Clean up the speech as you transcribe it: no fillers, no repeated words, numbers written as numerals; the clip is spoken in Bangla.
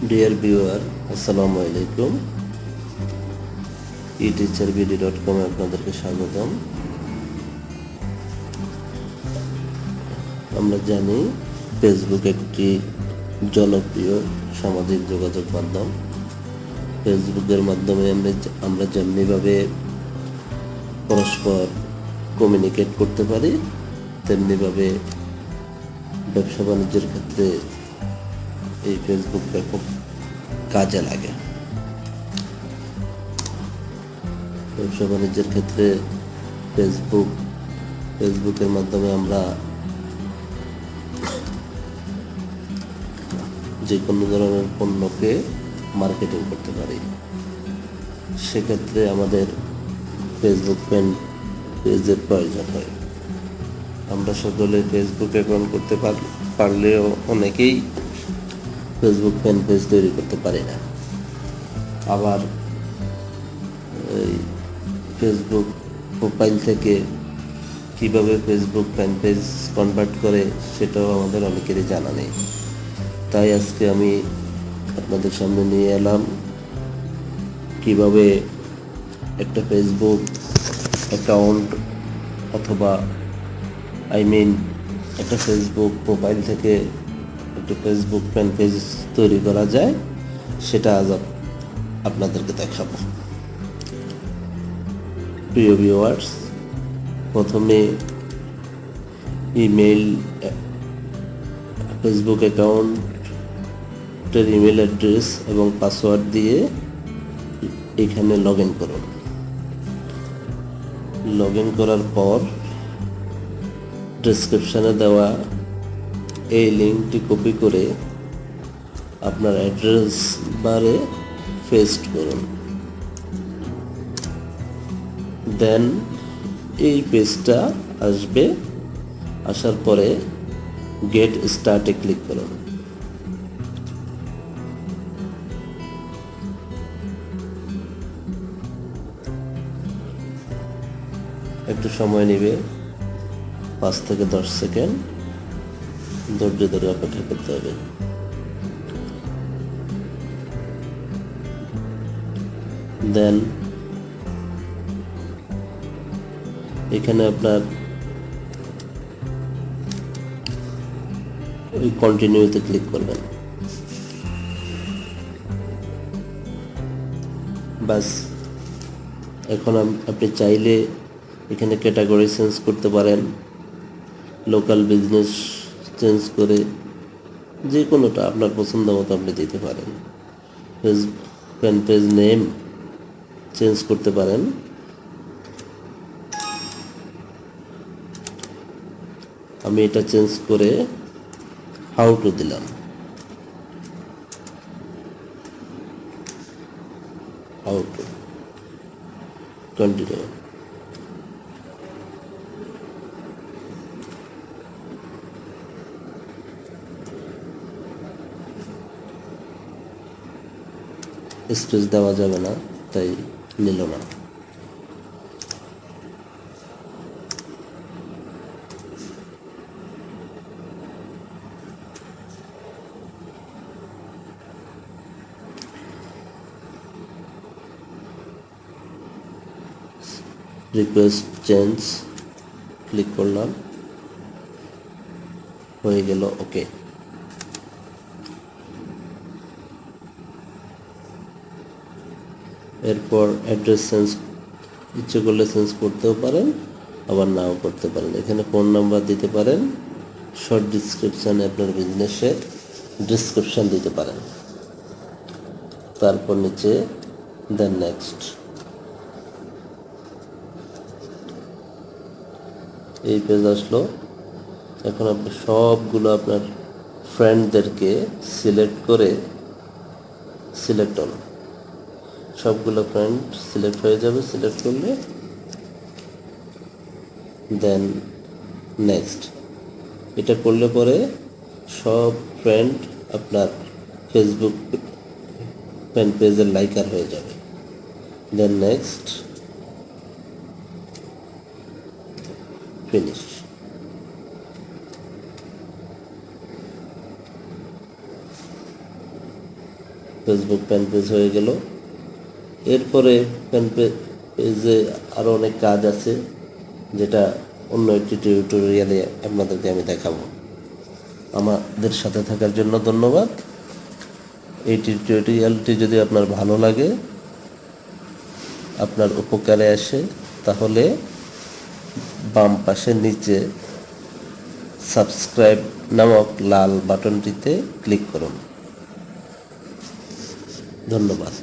ডিয়ার ভিউয়ার, আসসালামু আলাইকুম। eteacherbd.com এ আপনাদেরকে স্বাগতম। আমরা জানি ফেসবুক একটি জনপ্রিয় সামাজিক যোগাযোগ মাধ্যম। ফেসবুকের মাধ্যমে আমরা যেমনিভাবে পরস্পর কমিউনিকেট করতে পারি, তেমনিভাবে ব্যবসা বাণিজ্যের ক্ষেত্রে এই ফেসবুক ব্যাপক কাজে লাগে। ব্যবসা বাণিজ্যের ক্ষেত্রে ফেসবুকের মাধ্যমে আমরা যে কোনো ধরনের পণ্যকে মার্কেটিং করতে পারি। সেক্ষেত্রে আমাদের ফেসবুক পেজের প্রয়োজন হয়। আমরা সকলে ফেসবুক অ্যাকাউন্ট করতে পারলেও অনেকেই ফেসবুক পেজ তৈরি করতে পারি না। আবার এই ফেসবুক প্রোফাইল থেকে কিভাবে ফেসবুক পেজ কনভার্ট করে সেটাও আমাদের অনেকেরই জানা নেই। তাই আজকে আমি আপনাদের সামনে নিয়ে এলাম কিভাবে একটা ফেসবুক অ্যাকাউন্ট অথবা একটা ফেসবুক প্রোফাইল থেকে একটা ফেসবুক পেজ তৈরি করা যায়, সেটা আজ আপনাদেরকে দেখাবো। প্রিয় ভিউয়ার্স, প্রথমে ইমেল ফেসবুক অ্যাকাউন্টের ইমেল অ্যাড্রেস এবং পাসওয়ার্ড দিয়ে এখানে লগ ইন করুন। লগ ইন করার পর ডেসক্রিপশানে দেওয়া এই লিঙ্কটি কপি করে আপনার অ্যাড্রেস বারে পেস্ট করুন। দেন এই পেজটা আসবে। আসার পরে গেট স্টার্টে ক্লিক করুন। একটু সময় নেবে, 5 থেকে 10 সেকেন্ড ধৈর্য ধরে অপেক্ষা করতে হবে। দেন এখানে আপনার ওই কন্টিনিউতে ক্লিক করবেন। বাস, এখন আপনি চাইলে এখানে ক্যাটাগরি চেঞ্জ করতে পারেন, লোকাল বিজনেস চেঞ্জ করে যে কোনোটা আপনার পছন্দ মতো আপনি দিতে পারেন। পেজ নেম চেঞ্জ করতে পারেন। আমি এটা চেঞ্জ করে হাউ টু দিলাম। How to continue. স্পেস দেওয়া যাবে না, তাই নিল না। রিকোয়েস্ট চেঞ্জ ক্লিক করলাম, হয়ে গেল ওকে। এরপর অ্যাড্রেস চেঞ্জ ইচ্ছে করলে চেঞ্জ করতেও পারেন, আবার নাও করতে পারেন। এখানে ফোন নাম্বার দিতে পারেন। শর্ট ডিসক্রিপশানে আপনার বিজনেসের ডিসক্রিপশান দিতে পারেন। তারপর নিচে দেন নেক্সট। এই পেজ আসলো। এখন আপনি সবগুলো আপনার ফ্রেন্ডদেরকে সিলেক্ট করে সিলেক্ট হল। সবগুলো ফ্রেন্ড সিলেক্ট হয়ে যাবে। সিলেক্ট করলে দেন নেক্সট। এটা করলে পরে সব ফ্রেন্ড আপনার ফেসবুক পেজের লাইকার হয়ে যাবে। Then next, finish. Facebook fan page হয়ে গেল। এরপরে ফ্যান পেজে আরও অনেক কাজ আছে, যেটা অন্য একটি টিউটোরিয়ালে আপনাদেরকে আমি দেখাবো। আমাদের সাথে থাকার জন্য ধন্যবাদ। এই টিউটোরিয়ালটি যদি আপনার ভালো লাগে, আপনার উপকারে আসে, তাহলে বাম পাশে নিচে সাবস্ক্রাইব নামক লাল বাটনটিতে ক্লিক করুন। ধন্যবাদ।